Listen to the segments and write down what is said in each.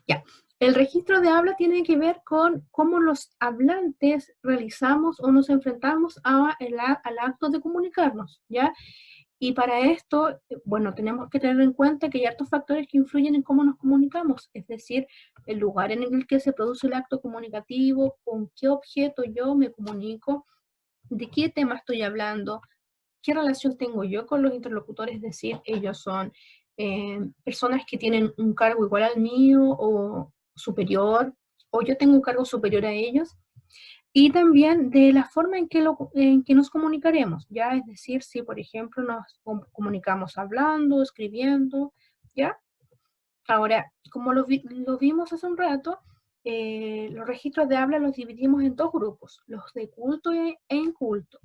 Ya, el registro de habla tiene que ver con cómo los hablantes realizamos o nos enfrentamos al acto de comunicarnos, ¿ya? Y para esto, bueno, tenemos que tener en cuenta que hay ciertos factores que influyen en cómo nos comunicamos, es decir, el lugar en el que se produce el acto comunicativo, con qué objeto yo me comunico, de qué tema estoy hablando, qué relación tengo yo con los interlocutores, es decir, ellos son personas que tienen un cargo igual al mío o superior, o yo tengo un cargo superior a ellos, y también de la forma en que nos comunicaremos, ¿ya? Es decir, si por ejemplo nos comunicamos hablando, escribiendo, ¿ya? Ahora, como lo vimos hace un rato, los registros de habla los dividimos en dos grupos, los de culto e inculto.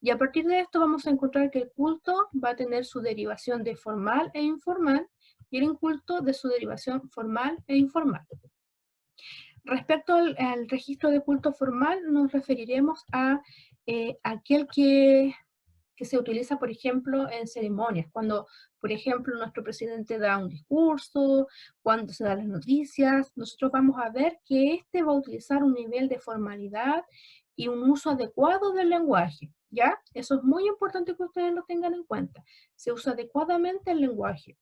Y a partir de esto vamos a encontrar que el culto va a tener su derivación de formal e informal y el inculto de su derivación formal e informal. Respecto al registro de culto formal, nos referiremos a aquel que se utiliza, por ejemplo, en ceremonias, cuando, por ejemplo, nuestro presidente da un discurso, cuando se dan las noticias, nosotros vamos a ver que este va a utilizar un nivel de formalidad y un uso adecuado del lenguaje, ¿ya? Eso es muy importante que ustedes lo tengan en cuenta. Se usa adecuadamente el lenguaje.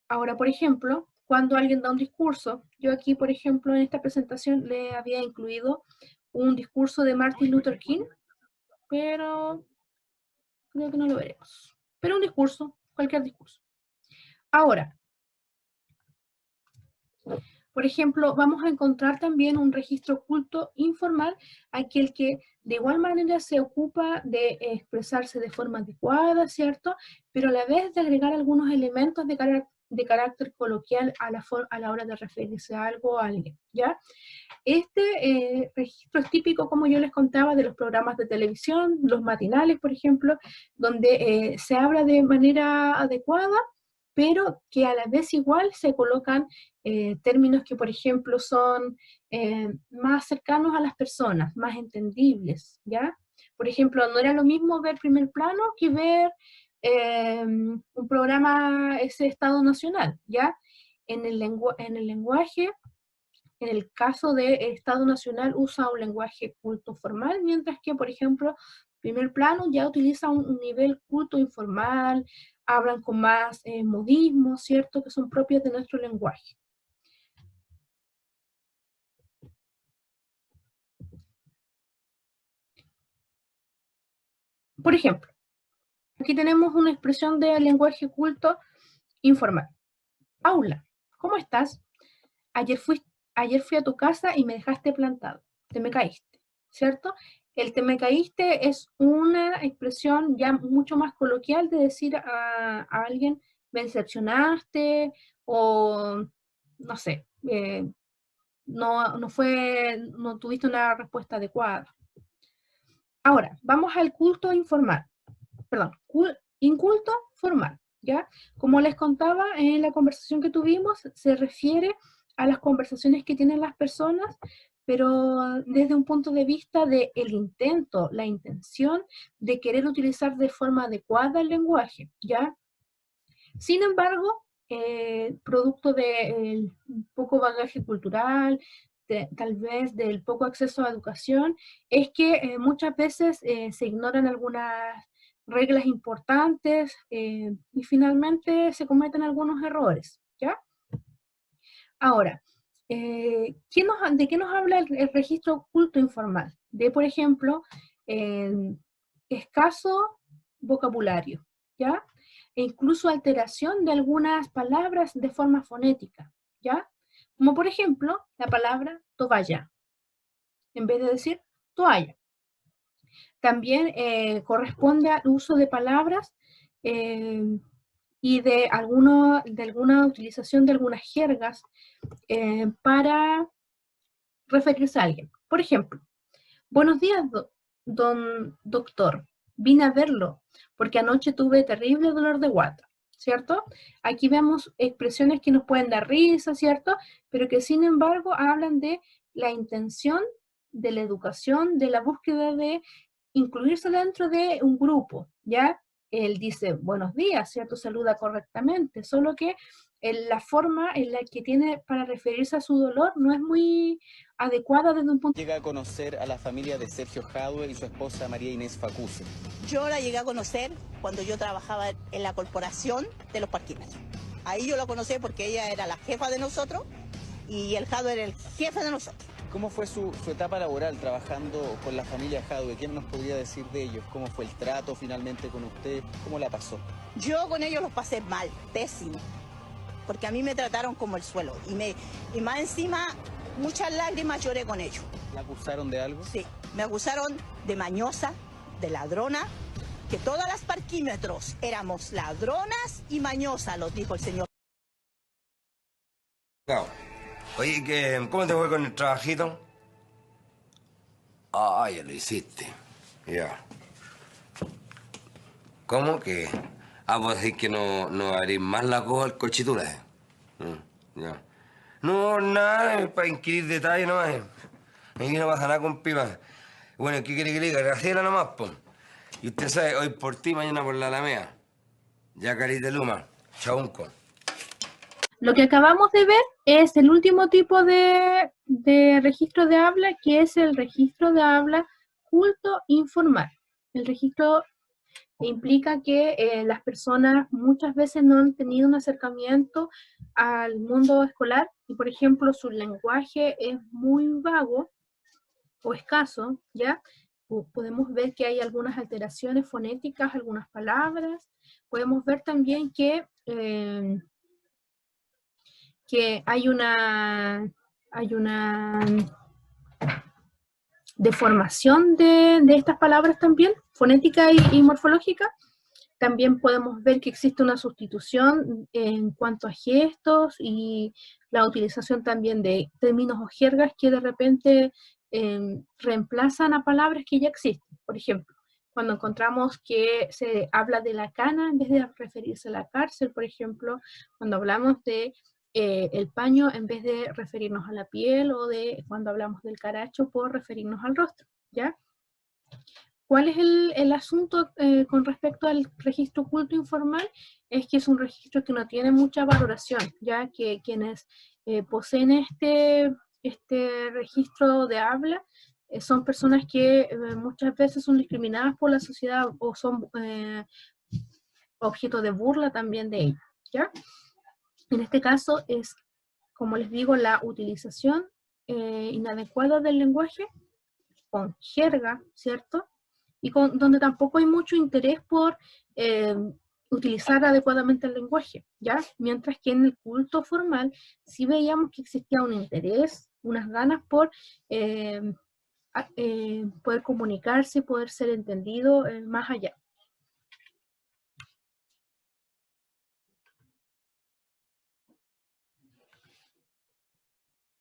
Ahora, por ejemplo, cuando alguien da un discurso, yo aquí, por ejemplo, en esta presentación le había incluido un discurso de Martin Luther King, pero creo que no lo veremos. Pero un discurso, cualquier discurso. Ahora, por ejemplo, vamos a encontrar también un registro oculto informal, aquel que de igual manera se ocupa de expresarse de forma adecuada, ¿cierto? Pero a la vez de agregar algunos elementos de carácter coloquial a la hora de referirse a algo o a alguien, ¿ya? Este registro es típico, como yo les contaba, de los programas de televisión, los matinales, por ejemplo, donde se habla de manera adecuada, pero que a la vez igual se colocan términos que, por ejemplo, son más cercanos a las personas, más entendibles, ¿ya? Por ejemplo, no era lo mismo ver Primer Plano que ver un programa, ese Estado Nacional, ¿ya? En el lenguaje, en el caso de Estado Nacional, usa un lenguaje culto formal, mientras que, por ejemplo, Primer Plano ya utiliza un nivel culto informal, hablan con más modismos, ¿cierto?, que son propios de nuestro lenguaje. Por ejemplo, aquí tenemos una expresión de lenguaje culto informal. Paula, ¿cómo estás? Ayer fui, ayer fui a tu casa y me dejaste plantado. Te me caíste, ¿cierto? El te me caíste es una expresión ya mucho más coloquial de decir a alguien, me decepcionaste o no sé, no tuviste una respuesta adecuada. Ahora, vamos al culto informal, perdón, inculto formal, ¿ya? Como les contaba en la conversación que tuvimos, se refiere a las conversaciones que tienen las personas, pero desde un punto de vista del intento, la intención de querer utilizar de forma adecuada el lenguaje, ¿ya? Sin embargo, producto del poco bagaje cultural, tal vez del poco acceso a educación, es que muchas veces se ignoran algunas reglas importantes y finalmente se cometen algunos errores, ¿ya? Ahora, ¿de qué nos habla el registro oculto informal? De, por ejemplo, escaso vocabulario, ¿ya? E incluso alteración de algunas palabras de forma fonética, ¿ya? Como por ejemplo, la palabra toalla, en vez de decir toalla. También corresponde al uso de palabras eh, y de alguna utilización de algunas jergas para referirse a alguien. Por ejemplo, buenos días, don doctor. Vine a verlo porque anoche tuve terrible dolor de guata, ¿cierto? Aquí vemos expresiones que nos pueden dar risa, ¿cierto? Pero que sin embargo hablan de la intención de la educación, de la búsqueda de incluirse dentro de un grupo, ¿ya? Él dice buenos días, ¿cierto? Saluda correctamente, solo que la forma en la que tiene para referirse a su dolor no es muy adecuada desde un punto. Llega a conocer a la familia de Sergio Jadue y su esposa María Inés Facuse. Yo la llegué a conocer cuando yo trabajaba en la corporación de los parquímetros. Ahí yo la conocí porque ella era la jefa de nosotros y el Jadue era el jefe de nosotros. ¿Cómo fue su etapa laboral trabajando con la familia Jadue? ¿Qué nos podría decir de ellos? ¿Cómo fue el trato finalmente con usted? ¿Cómo la pasó? Yo con ellos los pasé mal, pésimo, porque a mí me trataron como el suelo y más encima muchas lágrimas lloré con ellos. ¿La acusaron de algo? Sí, me acusaron de mañosa, de ladrona, que todas las parquímetros éramos ladronas y mañosas, los dijo el señor. Oye, ¿cómo te fue con el trabajito? Ah, ya lo hiciste. Ya. ¿Cómo que? Ah, pues decir que no abrís más la coja al cochitura. Ya. No, nada, es para inquirir detalles nomás. Aquí no pasa nada con pipa. Bueno, ¿qué quiere que le diga? Graciela nomás, pues. Y usted sabe, hoy por ti, mañana por la Alameda. Ya, carita Luma. Chaunco. Lo que acabamos de ver es el último tipo de registro de habla, que es el registro de habla culto informal. El registro implica que las personas muchas veces no han tenido un acercamiento al mundo escolar y, por ejemplo, su lenguaje es muy vago o escaso, ¿ya? Podemos ver que hay algunas alteraciones fonéticas, algunas palabras. Podemos ver también que hay una deformación de estas palabras también, fonética y morfológica. También podemos ver que existe una sustitución en cuanto a gestos y la utilización también de términos o jergas que de repente reemplazan a palabras que ya existen. Por ejemplo, cuando encontramos que se habla de la cana en vez de referirse a la cárcel, por ejemplo, cuando hablamos de el paño en vez de referirnos a la piel, o de cuando hablamos del caracho por referirnos al rostro, ¿ya? ¿Cuál es el asunto con respecto al registro culto informal? Es que es un registro que no tiene mucha valoración, ya que quienes poseen este registro de habla son personas que muchas veces son discriminadas por la sociedad o son objeto de burla también de ellos, ¿ya? En este caso es, como les digo, la utilización inadecuada del lenguaje con jerga, ¿cierto? Y donde tampoco hay mucho interés por utilizar adecuadamente el lenguaje, ¿ya? Mientras que en el culto formal sí veíamos que existía un interés, unas ganas por poder comunicarse, poder ser entendido más allá.